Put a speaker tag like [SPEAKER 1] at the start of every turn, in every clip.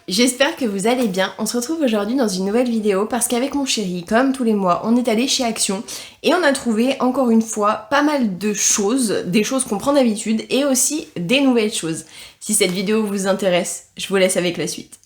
[SPEAKER 1] j'espère que vous allez bien. On se retrouve aujourd'hui dans une nouvelle vidéo parce qu'avec mon chéri, comme tous les mois, on est allé chez Action et on a trouvé encore une fois pas mal de choses, des choses qu'on prend d'habitude et aussi des nouvelles choses. Si cette vidéo vous intéresse, je vous laisse avec la suite.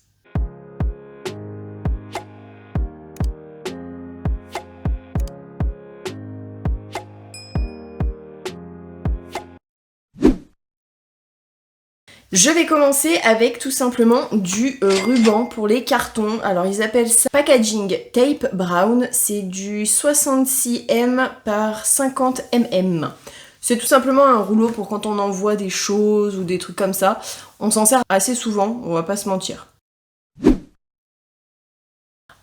[SPEAKER 1] Je vais commencer avec tout simplement du ruban pour les cartons. Alors ils appellent ça packaging tape brown. C'est du 66 par 50 mm. C'est tout simplement un rouleau pour quand on envoie des choses ou des trucs comme ça. On s'en sert assez souvent, on va pas se mentir.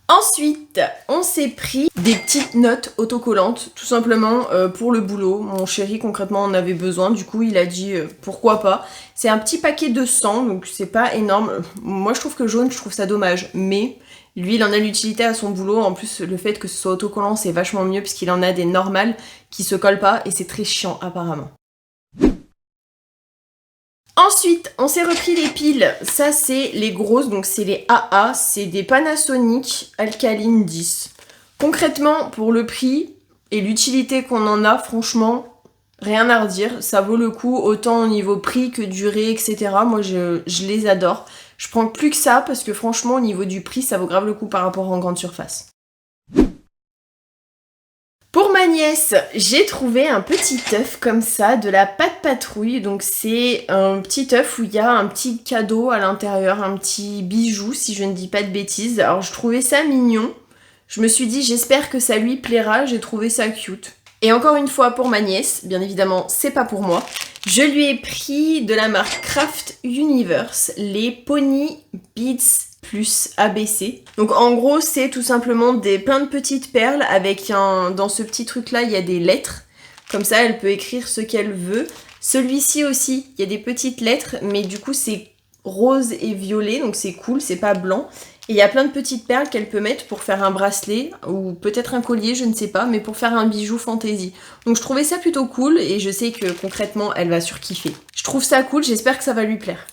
[SPEAKER 1] Ensuite, on s'est pris des petites notes autocollantes, tout simplement pour le boulot. Mon chéri concrètement en avait besoin, du coup il a dit pourquoi pas. C'est un petit paquet de 100, donc c'est pas énorme. Moi je trouve que jaune, je trouve ça dommage, mais lui il en a l'utilité à son boulot. En plus le fait que ce soit autocollant c'est vachement mieux puisqu'il en a des normales qui se collent pas et c'est très chiant apparemment. Ensuite, on s'est repris les piles, ça c'est les grosses, donc c'est les AA, c'est des Panasonic Alkaline 10. Concrètement, pour le prix et l'utilité qu'on en a, franchement, rien à redire, ça vaut le coup, autant au niveau prix que durée, etc. Moi je les adore. Je prends plus que ça parce que franchement, au niveau du prix, ça vaut grave le coup par rapport en grande surface. Pour ma nièce, j'ai trouvé un petit œuf comme ça, de la pâte patrouille. Donc c'est un petit œuf où il y a un petit cadeau à l'intérieur, un petit bijou si je ne dis pas de bêtises. Alors je trouvais ça mignon. Je me suis dit j'espère que ça lui plaira, j'ai trouvé ça cute. Et encore une fois pour ma nièce, bien évidemment c'est pas pour moi. Je lui ai pris de la marque Craft Universe les Pony Beads plus ABC. Donc en gros c'est tout simplement plein de petites perles avec dans ce petit truc là il y a des lettres. Comme ça elle peut écrire ce qu'elle veut. Celui-ci aussi il y a des petites lettres mais du coup c'est rose et violet donc c'est cool, c'est pas blanc. Et il y a plein de petites perles qu'elle peut mettre pour faire un bracelet ou peut-être un collier, je ne sais pas, mais pour faire un bijou fantaisie. Donc je trouvais ça plutôt cool et je sais que concrètement elle va surkiffer. Je trouve ça cool, j'espère que ça va lui plaire.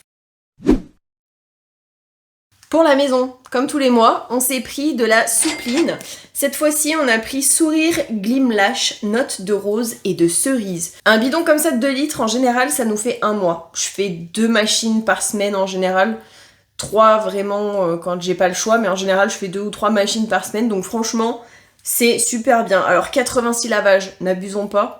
[SPEAKER 1] Pour la maison, comme tous les mois, on s'est pris de la soupline. Cette fois-ci, on a pris Sourire Glimlash, notes de rose et de cerise. Un bidon comme ça de 2 litres, en général, ça nous fait 1 mois. Je fais 2 machines par semaine en général. 3 vraiment quand j'ai pas le choix, mais en général, je fais 2 ou 3 machines par semaine. Donc franchement, c'est super bien. Alors 86 lavages, n'abusons pas.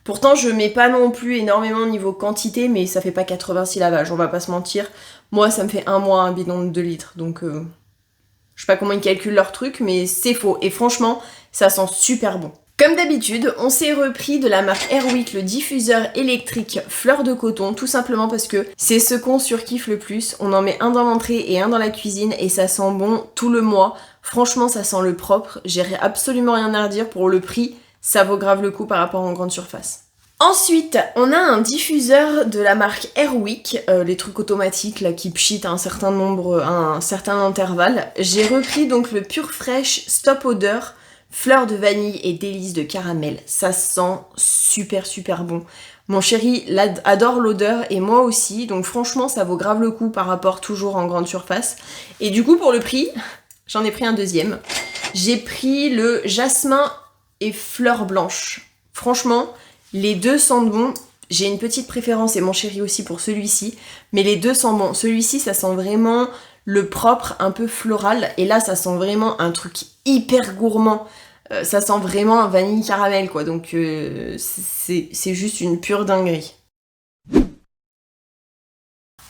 [SPEAKER 1] Pourtant, je mets pas non plus énormément niveau quantité, mais ça fait pas 86 lavages, on va pas se mentir. Moi, ça me fait 1 mois un bidon de 2 litres, donc je sais pas comment ils calculent leur truc, mais c'est faux. Et franchement, ça sent super bon. Comme d'habitude, on s'est repris de la marque Airwick le diffuseur électrique fleur de coton, tout simplement parce que c'est ce qu'on surkiffe le plus. On en met un dans l'entrée et un dans la cuisine et ça sent bon tout le mois. Franchement, ça sent le propre, j'ai absolument rien à redire pour le prix. Ça vaut grave le coup par rapport en grande surface. Ensuite, on a un diffuseur de la marque Airwick, les trucs automatiques là qui pchitent à un certain nombre, à un certain intervalle. J'ai repris donc le Pure Fresh Stop Odeur, fleur de vanille et délice de caramel. Ça sent super bon. Mon chéri adore l'odeur et moi aussi, donc franchement ça vaut grave le coup par rapport toujours en grande surface. Et du coup pour le prix, j'en ai pris un deuxième. J'ai pris le jasmin et fleur blanche. Franchement, les deux sentent bon. J'ai une petite préférence et mon chéri aussi pour celui-ci, mais les deux sentent bon. Celui-ci, ça sent vraiment le propre, un peu floral, et là, ça sent vraiment un truc hyper gourmand. Ça sent vraiment un vanille caramel, quoi. Donc, c'est juste une pure dinguerie.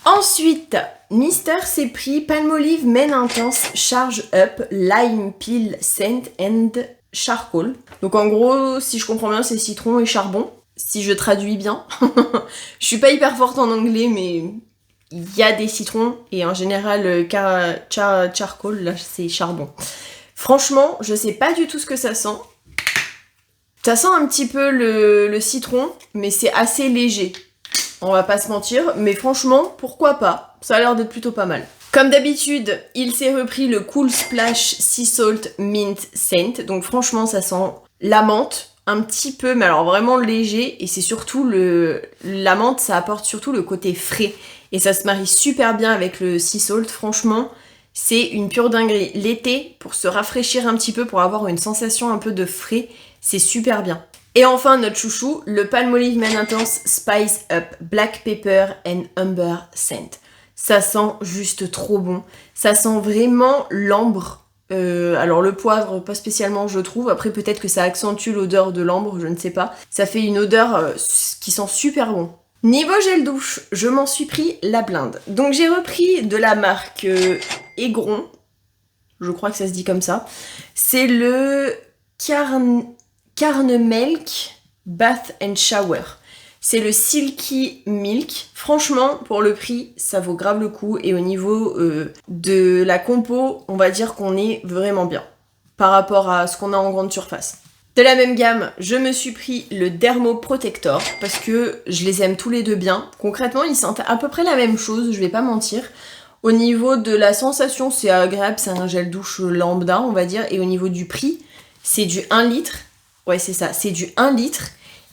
[SPEAKER 1] Ensuite, Mister s'est pris Palmolive Men Intense Charge Up Lime Peel Scent and Charcoal. Donc en gros, si je comprends bien, c'est citron et charbon. Si je traduis bien. Je suis pas hyper forte en anglais, mais il y a des citrons. Et en général, charcoal, là, c'est charbon. Franchement, je sais pas du tout ce que ça sent. Ça sent un petit peu le citron, mais c'est assez léger. On va pas se mentir, mais franchement, pourquoi pas? Ça a l'air d'être plutôt pas mal. Comme d'habitude, il s'est repris le Cool Splash Sea Salt Mint Scent. Donc franchement, ça sent la menthe, un petit peu, mais alors vraiment léger. Et c'est surtout la menthe, ça apporte surtout le côté frais. et ça se marie super bien avec le sea salt, franchement. C'est une pure dinguerie. L'été, pour se rafraîchir un petit peu, pour avoir une sensation un peu de frais, c'est super bien. Et enfin, notre chouchou, le Palmolive Man Intense Spice Up Black Pepper and Umber Scent. Ça sent juste trop bon. Ça sent vraiment l'ambre. Alors le poivre, pas spécialement je trouve. Après peut-être que ça accentue l'odeur de l'ambre, je ne sais pas. Ça fait une odeur qui sent super bon. Niveau gel douche, je m'en suis pris la blinde. Donc j'ai repris de la marque Aigron, je crois que ça se dit comme ça. C'est le Carnemelk Bath and Shower. C'est le Silky Milk. Franchement, pour le prix, ça vaut grave le coup. Et au niveau de la compo, on va dire qu'on est vraiment bien par rapport à ce qu'on a en grande surface. De la même gamme, je me suis pris le Dermo Protector parce que je les aime tous les deux bien. Concrètement, ils sentent à peu près la même chose, je vais pas mentir. Au niveau de la sensation, c'est agréable, c'est un gel douche lambda, on va dire. Et au niveau du prix, c'est du 1 litre. Ouais, c'est ça, c'est du 1 litre.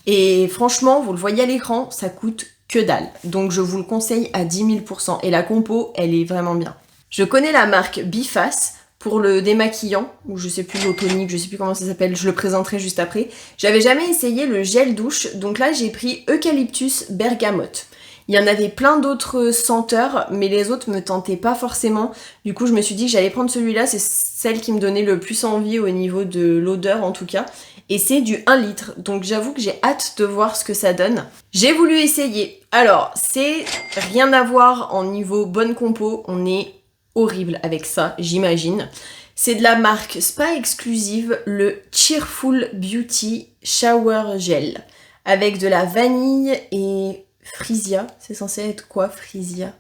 [SPEAKER 1] Et franchement, vous le voyez à l'écran, ça coûte que dalle. Donc je vous le conseille à 10 000%. Et la compo, elle est vraiment bien. Je connais la marque Biface pour le démaquillant, ou je sais plus, l'eau tonique, je sais plus comment ça s'appelle, je le présenterai juste après. J'avais jamais essayé le gel douche, donc là j'ai pris Eucalyptus Bergamote. Il y en avait plein d'autres senteurs, mais les autres me tentaient pas forcément. Du coup, je me suis dit que j'allais prendre celui-là, c'est celle qui me donnait le plus envie au niveau de l'odeur en tout cas. Et c'est du 1 litre, donc j'avoue que j'ai hâte de voir ce que ça donne. J'ai voulu essayer. Alors, c'est rien à voir en niveau bonne compo, on est horrible avec ça, j'imagine. C'est de la marque Spa Exclusive, le Cheerful Beauty Shower Gel, avec de la vanille et frisia. C'est censé être quoi, frisia?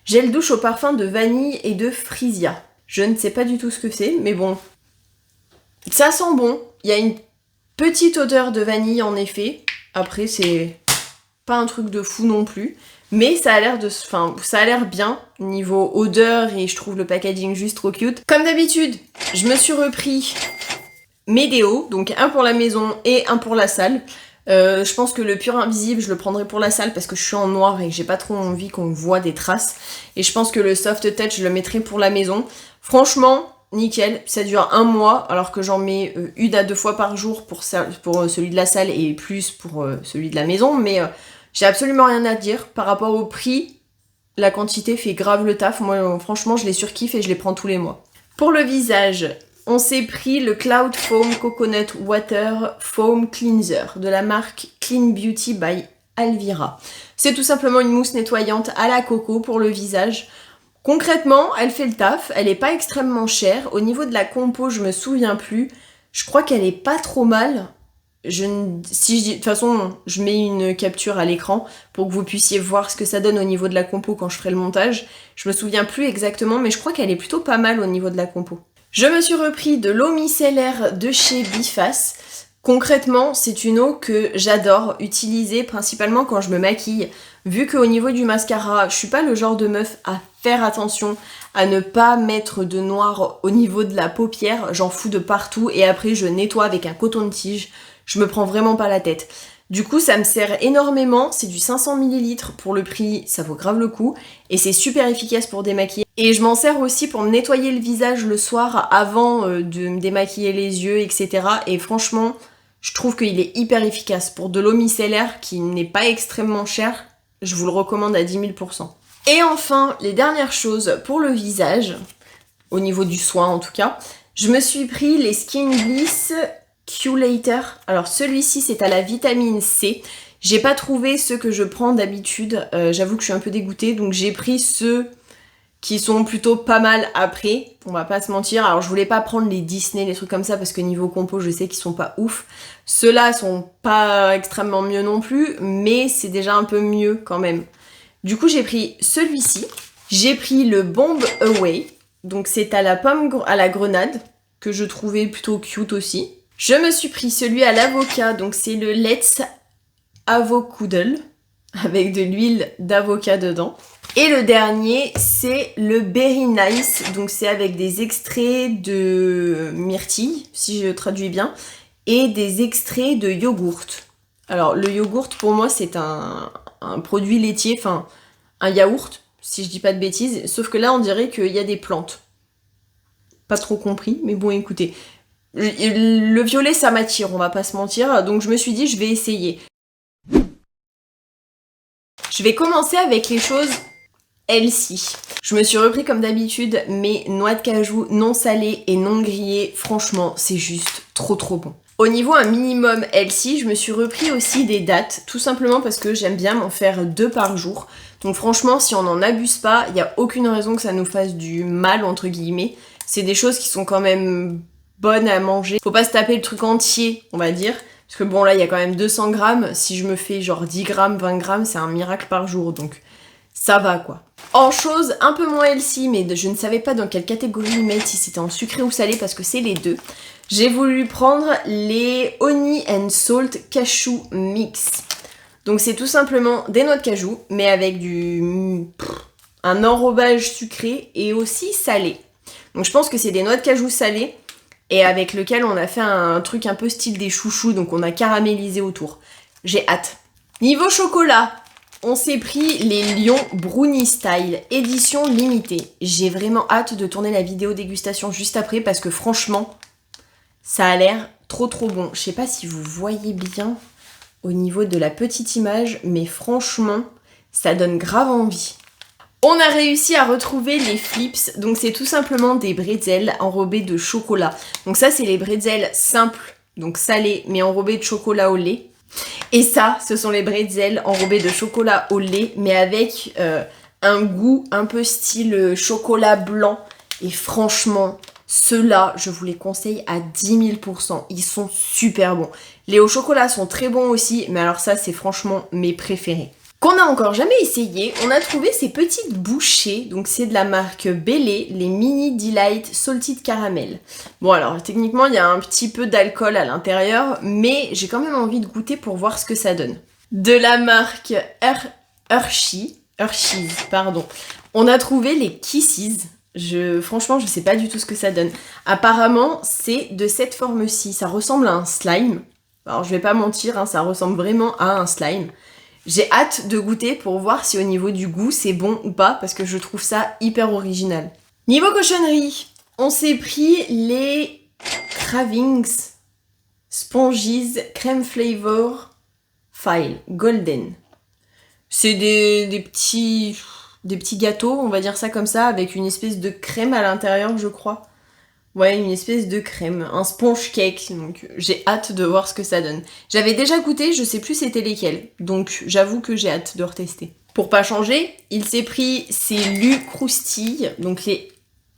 [SPEAKER 1] Gel douche au parfum de vanille et de frisia. Je ne sais pas du tout ce que c'est, mais bon. Ça sent bon. Il y a une petite odeur de vanille en effet. Après, c'est pas un truc de fou non plus. Mais ça a l'air ça a l'air bien niveau odeur et je trouve le packaging juste trop cute. Comme d'habitude, je me suis repris mes déos, donc un pour la maison et un pour la salle. Je pense que le pur invisible, je le prendrai pour la salle parce que je suis en noir et que j'ai pas trop envie qu'on voit des traces. Et je pense que le soft touch, je le mettrai pour la maison. Franchement, nickel, ça dure 1 mois alors que j'en mets 1 à 2 fois par jour pour celui de la salle et plus pour celui de la maison. Mais j'ai absolument rien à dire par rapport au prix. La quantité fait grave le taf. Moi, franchement, je les surkiffe et je les prends tous les mois. Pour le visage, on s'est pris le Cloud Foam Coconut Water Foam Cleanser de la marque Clean Beauty by Alvira. C'est tout simplement une mousse nettoyante à la coco pour le visage. Concrètement, elle fait le taf, elle est pas extrêmement chère. Au niveau de la compo, je me souviens plus. Je crois qu'elle est pas trop mal. De toute façon, je mets une capture à l'écran pour que vous puissiez voir ce que ça donne au niveau de la compo quand je ferai le montage. Je me souviens plus exactement, mais je crois qu'elle est plutôt pas mal au niveau de la compo. Je me suis repris de l'eau micellaire de chez Biface. Concrètement, c'est une eau que j'adore utiliser principalement quand je me maquille. Vu qu'au niveau du mascara, je suis pas le genre de meuf à faire attention à ne pas mettre de noir au niveau de la paupière. J'en fous de partout et après je nettoie avec un coton-tige. Je me prends vraiment pas la tête. Du coup, ça me sert énormément. C'est du 500 ml pour le prix, ça vaut grave le coup. Et c'est super efficace pour démaquiller. Et je m'en sers aussi pour me nettoyer le visage le soir avant de me démaquiller les yeux, etc. Et franchement, je trouve qu'il est hyper efficace. Pour de l'eau micellaire qui n'est pas extrêmement chère, je vous le recommande à 10 000%. Et enfin, les dernières choses pour le visage, au niveau du soin en tout cas, je me suis pris les Skin Bliss Q-Later. Alors celui-ci c'est à la vitamine C. J'ai pas trouvé ceux que je prends d'habitude, j'avoue que je suis un peu dégoûtée, donc j'ai pris ceux qui sont plutôt pas mal après, on va pas se mentir. Alors je voulais pas prendre les Disney, les trucs comme ça, parce que niveau compo je sais qu'ils sont pas ouf. Ceux-là sont pas extrêmement mieux non plus, mais c'est déjà un peu mieux quand même. Du coup j'ai pris celui-ci, j'ai pris le Bomb Away, donc c'est à la pomme à la grenade, que je trouvais plutôt cute aussi. Je me suis pris celui à l'avocat, donc c'est le Let's Avocoodle, avec de l'huile d'avocat dedans. Et le dernier, c'est le Berry Nice, donc c'est avec des extraits de myrtille, si je traduis bien, et des extraits de yogourt. Alors le yogourt, pour moi, c'est un produit laitier, enfin un yaourt, si je dis pas de bêtises, sauf que là on dirait qu'il y a des plantes. Pas trop compris, mais bon écoutez. Le violet ça m'attire, on va pas se mentir, donc je me suis dit je vais essayer. Je vais commencer avec les choses healthy. Je me suis repris comme d'habitude mes noix de cajou non salées et non grillées, franchement c'est juste trop bon. Au niveau un minimum healthy, je me suis repris aussi des dattes, tout simplement parce que j'aime bien m'en faire 2 par jour. Donc franchement, si on n'en abuse pas, il n'y a aucune raison que ça nous fasse du mal, entre guillemets. C'est des choses qui sont quand même bonnes à manger. Faut pas se taper le truc entier, on va dire. Parce que bon, là, il y a quand même 200 grammes. Si je me fais genre 10 grammes, 20 grammes, c'est un miracle par jour. Donc ça va, quoi. En chose un peu moins healthy, mais je ne savais pas dans quelle catégorie le mettre, si c'était en sucré ou salé, parce que c'est les deux. J'ai voulu prendre les Honey and Salt Cashew Mix. Donc c'est tout simplement des noix de cajou, mais avec un enrobage sucré et aussi salé. Donc je pense que c'est des noix de cajou salées, et avec lequel on a fait un truc un peu style des chouchous, donc on a caramélisé autour. J'ai hâte. Niveau chocolat, on s'est pris les Lion Brownie Style, édition limitée. J'ai vraiment hâte de tourner la vidéo dégustation juste après, parce que franchement, ça a l'air trop bon. Je sais pas si vous voyez bien au niveau de la petite image, mais franchement, ça donne grave envie. On a réussi à retrouver les Flips, donc c'est tout simplement des bretzels enrobés de chocolat. Donc ça, c'est les bretzels simples, donc salés, mais enrobés de chocolat au lait. Et ça, ce sont les bretzels enrobés de chocolat au lait, mais avec un goût un peu style chocolat blanc. Et franchement, ceux-là, je vous les conseille à 10 000%. Ils sont super bons. Les au chocolat sont très bons aussi, mais alors ça, c'est franchement mes préférés. Qu'on n'a encore jamais essayé, on a trouvé ces petites bouchées, donc c'est de la marque Bélé, les Mini Delight Salted Caramel. Bon alors, techniquement, il y a un petit peu d'alcool à l'intérieur, mais j'ai quand même envie de goûter pour voir ce que ça donne. De la marque Hershey's, pardon. On a trouvé les Kisses. Franchement, je sais pas du tout ce que ça donne. Apparemment, c'est de cette forme-ci. Ça ressemble à un slime. Alors, je vais pas mentir, hein, ça ressemble vraiment à un slime. J'ai hâte de goûter pour voir si au niveau du goût, c'est bon ou pas, parce que je trouve ça hyper original. Niveau cochonnerie, on s'est pris les Cravings Sponges Crème Flavor File Golden. C'est des petits gâteaux, on va dire ça comme ça, avec une espèce de crème à l'intérieur, je crois. Ouais, une espèce de crème, un sponge cake, donc j'ai hâte de voir ce que ça donne. J'avais déjà goûté, je sais plus c'était lesquels, donc j'avoue que j'ai hâte de retester. Pour pas changer, il s'est pris ces Lu Croustilles, donc les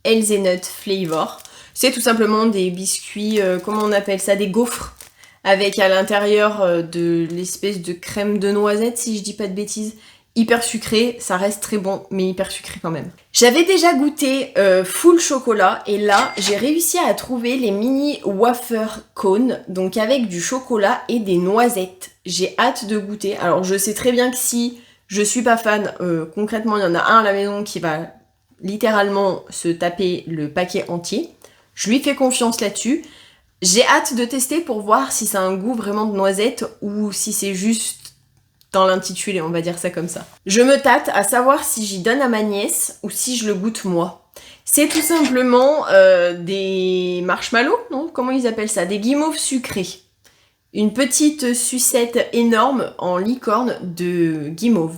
[SPEAKER 1] Hazelnut Flavor. C'est tout simplement des biscuits, comment on appelle ça, des gaufres, avec à l'intérieur de l'espèce de crème de noisette, si je dis pas de bêtises. Hyper sucré, ça reste très bon, mais hyper sucré quand même. J'avais déjà goûté full chocolat, et là, j'ai réussi à trouver les mini wafer cones, donc avec du chocolat et des noisettes. J'ai hâte de goûter. Alors, je sais très bien que si je suis pas fan, concrètement, il y en a un à la maison qui va littéralement se taper le paquet entier. Je lui fais confiance là-dessus. J'ai hâte de tester pour voir si ça a un goût vraiment de noisette ou si c'est juste dans l'intitulé, on va dire ça comme ça. Je me tâte à savoir si j'y donne à ma nièce ou si je le goûte moi. C'est tout simplement des marshmallows, non? Comment ils appellent ça? Des guimauves sucrés. Une petite sucette énorme en licorne de guimauve.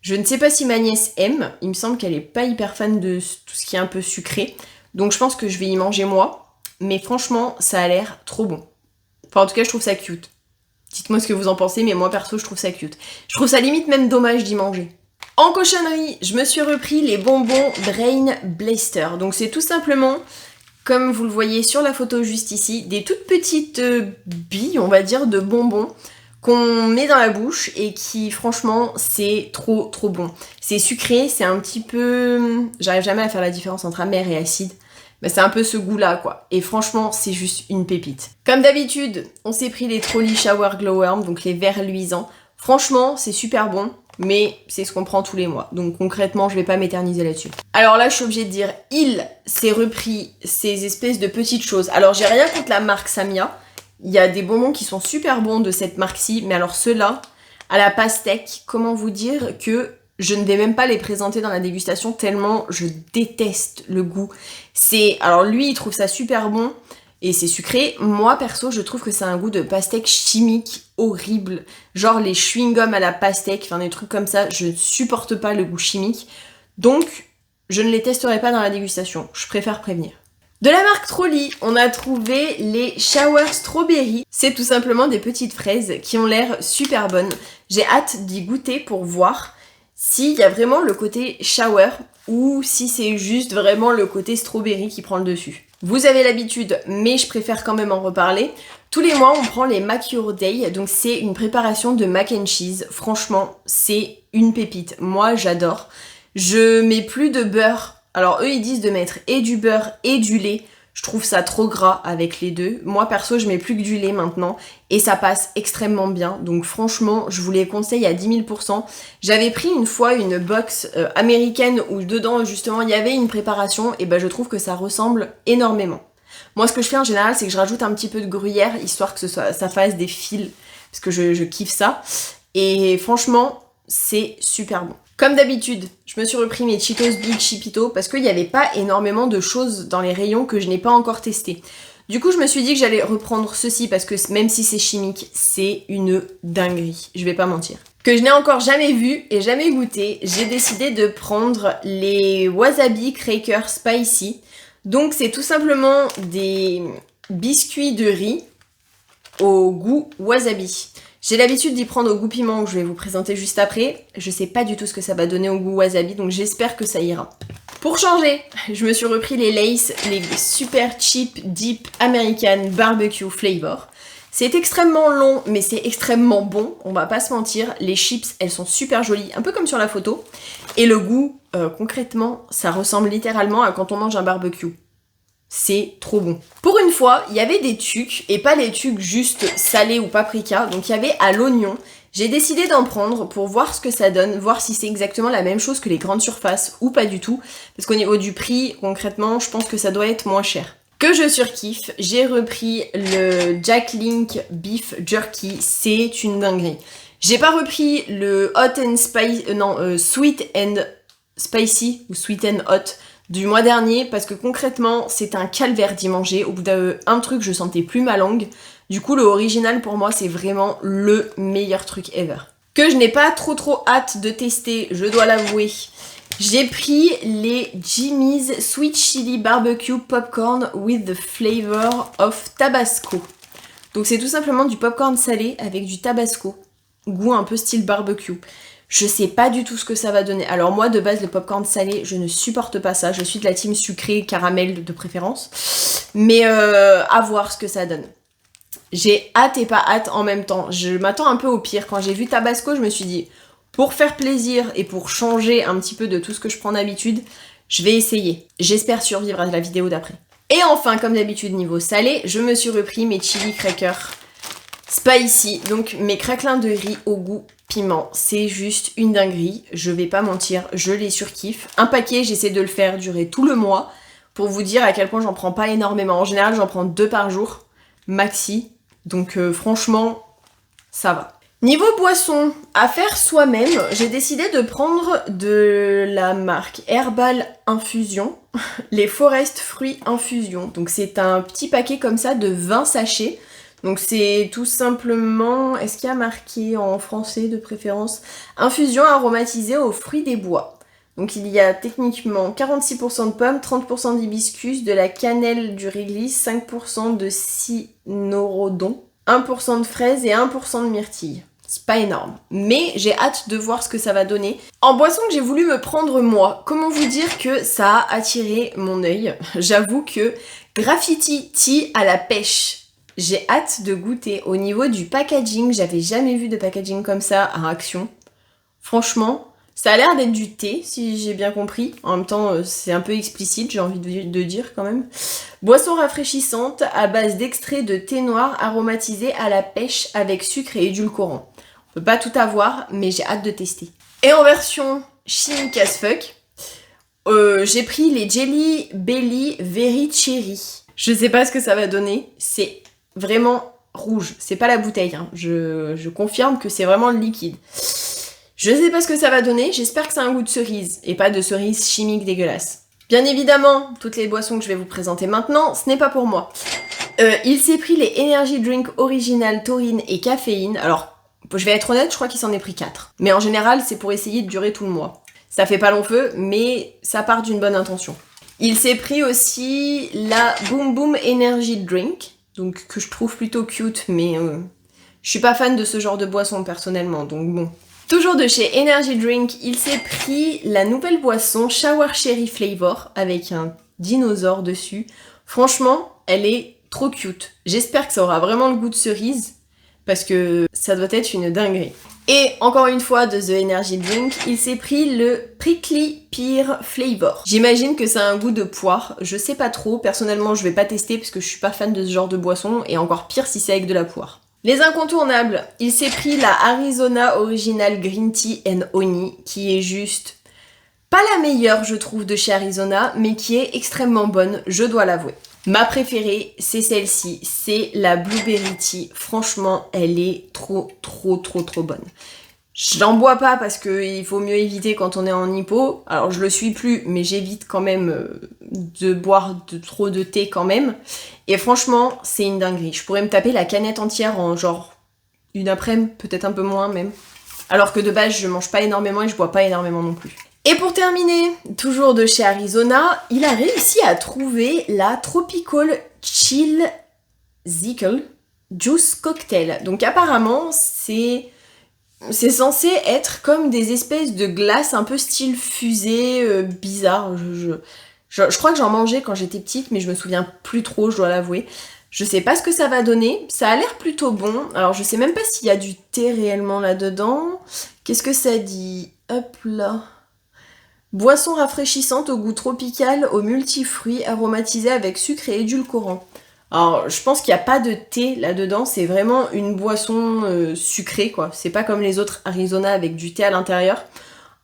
[SPEAKER 1] Je ne sais pas si ma nièce aime, il me semble qu'elle est pas hyper fan de tout ce qui est un peu sucré. Donc je pense que je vais y manger moi. Mais franchement, ça a l'air trop bon. Enfin en tout cas, je trouve ça cute. Dites-moi ce que vous en pensez, mais moi perso, je trouve ça cute. Je trouve ça limite même dommage d'y manger. En cochonnerie, je me suis repris les bonbons Brain Blaster. Donc c'est tout simplement, comme vous le voyez sur la photo juste ici, des toutes petites billes, on va dire, de bonbons qu'on met dans la bouche et qui, franchement, c'est trop bon. C'est sucré, c'est un petit peu... J'arrive jamais à faire la différence entre amer et acide. Mais c'est un peu ce goût-là, quoi. Et franchement, c'est juste une pépite. Comme d'habitude, on s'est pris les Trolli Shower Glowworm, donc les verres luisants. Franchement, c'est super bon, mais c'est ce qu'on prend tous les mois. Donc concrètement, je vais pas m'éterniser là-dessus. Alors là, je suis obligée de dire, il s'est repris ces espèces de petites choses. Alors, j'ai rien contre la marque Samia. Il y a des bonbons qui sont super bons de cette marque-ci, mais alors ceux-là, à la pastèque, comment vous dire que je ne vais même pas les présenter dans la dégustation tellement je déteste le goût. Alors lui, il trouve ça super bon et c'est sucré. Moi, perso, je trouve que c'est un goût de pastèque chimique horrible. Genre les chewing-gums à la pastèque, enfin des trucs comme ça. Je ne supporte pas le goût chimique. Donc, je ne les testerai pas dans la dégustation. Je préfère prévenir. De la marque Trolli, on a trouvé les Shower Strawberry. C'est tout simplement des petites fraises qui ont l'air super bonnes. J'ai hâte d'y goûter pour voir s'il y a vraiment le côté shower ou si c'est juste vraiment le côté strawberry qui prend le dessus. Vous avez l'habitude, mais je préfère quand même en reparler. Tous les mois, on prend les Mac Your Day, donc c'est une préparation de mac and cheese. Franchement, c'est une pépite. Moi, j'adore. Je mets plus de beurre. Alors eux, ils disent de mettre et du beurre et du lait. Je trouve ça trop gras avec les deux. Moi, perso, je mets plus que du lait maintenant. Et ça passe extrêmement bien. Donc franchement, je vous les conseille à 10 000%. J'avais pris une fois une box américaine où dedans, justement, il y avait une préparation. Et ben, je trouve que ça ressemble énormément. Moi, ce que je fais en général, c'est que je rajoute un petit peu de gruyère, histoire que ça fasse des fils. Parce que je kiffe ça. Et franchement, c'est super bon. Comme d'habitude, je me suis repris mes Cheetos Big Chipito parce qu'il n'y avait pas énormément de choses dans les rayons que je n'ai pas encore testé. Du coup, je me suis dit que j'allais reprendre ceci parce que même si c'est chimique, c'est une dinguerie. Je vais pas mentir. Que je n'ai encore jamais vu et jamais goûté, j'ai décidé de prendre les Wasabi Cracker Spicy. Donc, c'est tout simplement des biscuits de riz au goût wasabi. J'ai l'habitude d'y prendre au goût piment que je vais vous présenter juste après. Je sais pas du tout ce que ça va donner au goût wasabi, donc j'espère que ça ira. Pour changer, je me suis repris les Lay's, les Super Cheap Deep American Barbecue Flavor. C'est extrêmement long, mais c'est extrêmement bon, on va pas se mentir. Les chips, elles sont super jolies, un peu comme sur la photo. Et le goût, concrètement, ça ressemble littéralement à quand on mange un barbecue. C'est trop bon. Pour une fois, il y avait des tucs, et pas les tucs juste salés ou paprika, donc il y avait à l'oignon. J'ai décidé d'en prendre pour voir ce que ça donne, voir si c'est exactement la même chose que les grandes surfaces ou pas du tout, parce qu'au niveau du prix, concrètement, je pense que ça doit être moins cher. Que je surkiffe, j'ai repris le Jack Link Beef Jerky, c'est une dinguerie. J'ai pas repris le Hot and Spicy, Sweet and Spicy, ou Sweet and Hot, du mois dernier parce que concrètement c'est un calvaire d'y manger. Au bout d'un truc je sentais plus ma langue. Du coup le original pour moi c'est vraiment le meilleur truc ever. Que je n'ai pas trop hâte de tester, je dois l'avouer. J'ai pris les Jimmy's Sweet Chili Barbecue Popcorn with the flavor of Tabasco. Donc c'est tout simplement du popcorn salé avec du tabasco. Goût un peu style barbecue. Je sais pas du tout ce que ça va donner. Alors moi, de base, le popcorn salé, je ne supporte pas ça. Je suis de la team sucré, caramel de préférence. Mais à voir ce que ça donne. J'ai hâte et pas hâte en même temps. Je m'attends un peu au pire. Quand j'ai vu Tabasco, je me suis dit, pour faire plaisir et pour changer un petit peu de tout ce que je prends d'habitude, je vais essayer. J'espère survivre à la vidéo d'après. Et enfin, comme d'habitude, niveau salé, je me suis repris mes chili crackers spicy. Donc mes craquelins de riz au goût piment, c'est juste une dinguerie, je vais pas mentir, je les surkiffe. Un paquet, j'essaie de le faire durer tout le mois, pour vous dire à quel point j'en prends pas énormément. En général, j'en prends 2 par jour, maxi, donc franchement, ça va. Niveau boisson, à faire soi-même, j'ai décidé de prendre de la marque Herbal Infusion, les Forest Fruits Infusion. Donc c'est un petit paquet comme ça de 20 sachets. Donc c'est tout simplement, est-ce qu'il y a marqué en français de préférence, infusion aromatisée aux fruits des bois. Donc il y a techniquement 46% de pommes, 30% d'hibiscus, de la cannelle du réglisse, 5% de cynorrhodon, 1% de fraises et 1% de myrtille. C'est pas énorme, mais j'ai hâte de voir ce que ça va donner. En boisson que j'ai voulu me prendre moi, comment vous dire que ça a attiré mon œil. J'avoue que Graffiti Tea à la pêche. J'ai hâte de goûter. Au niveau du packaging, j'avais jamais vu de packaging comme ça à Action. Franchement, ça a l'air d'être du thé, si j'ai bien compris. En même temps, c'est un peu explicite, j'ai envie de dire quand même. Boisson rafraîchissante à base d'extrait de thé noir aromatisé à la pêche avec sucre et édulcorant. On peut pas tout avoir, mais j'ai hâte de tester. Et en version chimique as fuck, j'ai pris les Jelly Belly Very Cherry. Je sais pas ce que ça va donner, c'est vraiment rouge, c'est pas la bouteille, hein. Je confirme que c'est vraiment le liquide. Je sais pas ce que ça va donner, j'espère que ça a un goût de cerise, et pas de cerise chimique dégueulasse. Bien évidemment, toutes les boissons que je vais vous présenter maintenant, ce n'est pas pour moi. Il s'est pris les Energy Drink Original, taurine et caféine. Alors, je vais être honnête, je crois qu'il s'en est pris 4. Mais en général, c'est pour essayer de durer tout le mois. Ça fait pas long feu, mais ça part d'une bonne intention. Il s'est pris aussi la Boom Boom Energy Drink, donc que je trouve plutôt cute, mais je suis pas fan de ce genre de boisson personnellement, donc bon. Toujours de chez Energy Drink, il s'est pris la nouvelle boisson Shower Cherry Flavor avec un dinosaure dessus. Franchement, elle est trop cute. J'espère que ça aura vraiment le goût de cerise parce que ça doit être une dinguerie. Et encore une fois de The Energy Drink, il s'est pris le Prickly Pear Flavor. J'imagine que ça a un goût de poire, je sais pas trop. Personnellement, je vais pas tester parce que je suis pas fan de ce genre de boisson et encore pire si c'est avec de la poire. Les incontournables, il s'est pris la Arizona Original Green Tea and Honey, qui est juste pas la meilleure, je trouve, de chez Arizona, mais qui est extrêmement bonne, je dois l'avouer. Ma préférée, c'est celle-ci, c'est la Blueberry Tea. Franchement, elle est trop bonne. J'en bois pas parce qu'il faut mieux éviter quand on est en hypo. Alors je le suis plus, mais j'évite quand même de boire trop de thé quand même. Et franchement, c'est une dinguerie. Je pourrais me taper la canette entière en genre une après-midi, peut-être un peu moins même. Alors que de base, je mange pas énormément et je bois pas énormément non plus. Et pour terminer, toujours de chez Arizona, il a réussi à trouver la Tropical Chill Zickle Juice Cocktail. Donc apparemment, c'est censé être comme des espèces de glaces un peu style fusée, bizarre. Je crois que j'en mangeais quand j'étais petite, mais je me souviens plus trop, je dois l'avouer. Je sais pas ce que ça va donner, ça a l'air plutôt bon. Alors je sais même pas s'il y a du thé réellement là-dedans. Qu'est-ce que ça dit? Hop là. Boisson rafraîchissante au goût tropical, aux multifruits, aromatisée avec sucre et édulcorant. Alors, je pense qu'il n'y a pas de thé là-dedans, c'est vraiment une boisson sucrée, quoi. C'est pas comme les autres Arizona avec du thé à l'intérieur.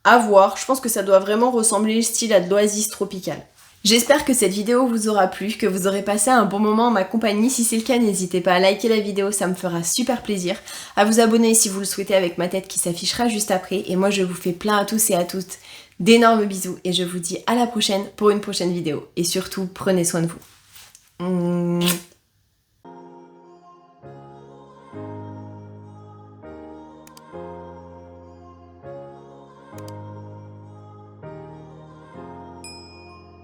[SPEAKER 1] À voir, je pense que ça doit vraiment ressembler le style à de l'oasis tropicale. J'espère que cette vidéo vous aura plu, que vous aurez passé un bon moment en ma compagnie. Si c'est le cas, n'hésitez pas à liker la vidéo, ça me fera super plaisir. À vous abonner si vous le souhaitez avec ma tête qui s'affichera juste après. Et moi, je vous fais plein à tous et à toutes d'énormes bisous. Et je vous dis à la prochaine pour une prochaine vidéo. Et surtout, prenez soin de vous.